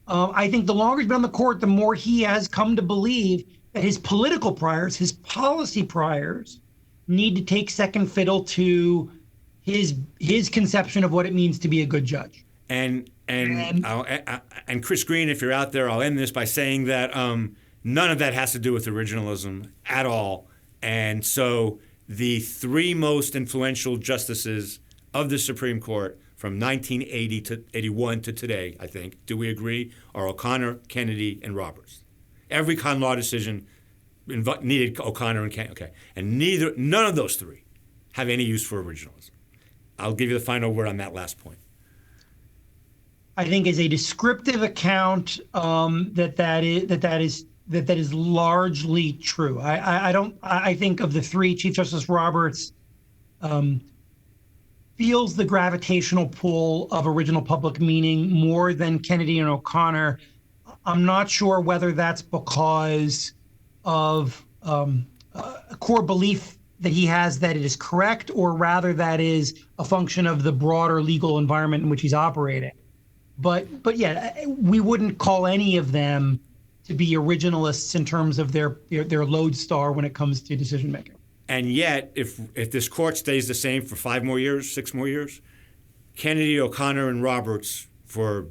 I think the longer he's been on the court, the more he has come to believe that his political priors, his policy priors, need to take second fiddle to his conception of what it means to be a good judge. And Chris Green, if you're out there, I'll end this by saying that none of that has to do with originalism at all. And so the three most influential justices of the Supreme Court from 1980 to 81 to today, I think, do we agree, are O'Connor, Kennedy, and Roberts. Every common law decision needed O'Connor and Kennedy. Okay. And none of those three have any use for originalism. I'll give you the final word on that last point. I think is a descriptive account that is largely true. I think of the three, Chief Justice Roberts feels the gravitational pull of original public meaning more than Kennedy and O'Connor. I'm not sure whether that's because of a core belief that he has that it is correct, or rather that is a function of the broader legal environment in which he's operating. But yeah, we wouldn't call any of them to be originalists in terms of their lodestar when it comes to decision making. And yet, if this court stays the same for 5 more years, 6 more years, Kennedy, O'Connor, and Roberts for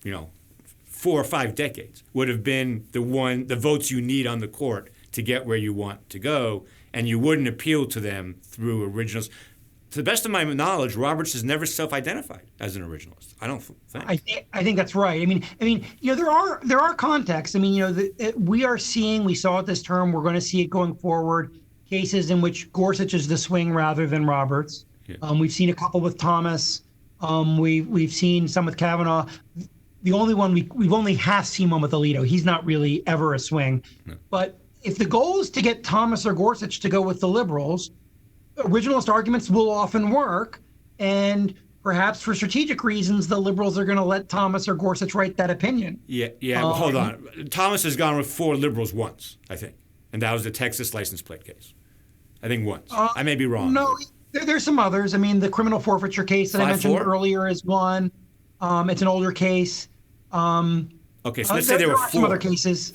4 or 5 decades would have been the votes you need on the court to get where you want to go, and you wouldn't appeal to them through originals. To the best of my knowledge, Roberts has never self-identified as an originalist. I don't think. I think that's right. I mean, there are contexts. I mean, we saw it this term. We're going to see it going forward. Cases in which Gorsuch is the swing rather than Roberts. Yeah. We've seen a couple with Thomas. We've seen some with Kavanaugh. The only one we've only half seen one with Alito. He's not really ever a swing. No. But if the goal is to get Thomas or Gorsuch to go with the liberals, originalist arguments will often work, and perhaps for strategic reasons, the liberals are going to let Thomas or Gorsuch write that opinion. Yeah. Hold on. Thomas has gone with 4 liberals once, I think, and that was the Texas license plate case. I think once. I may be wrong. No, there's some others. I mean, the criminal forfeiture case that I mentioned earlier is one. It's an older case. Okay, so let's say there were 4. Some other cases,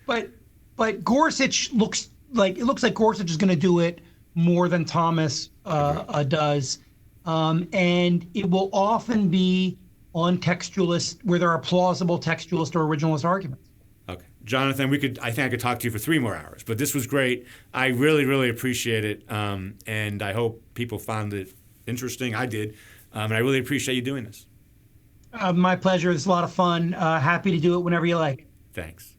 but Gorsuch looks like Gorsuch is going to do it more than Thomas does, and it will often be on textualist where there are plausible textualist or originalist arguments. Okay, Jonathan, I think I could talk to you for 3 more hours, but this was great. I really, really appreciate it, and I hope people found it interesting. I did, and I really appreciate you doing this. My pleasure. It's a lot of fun. Happy to do it whenever you like. Thanks.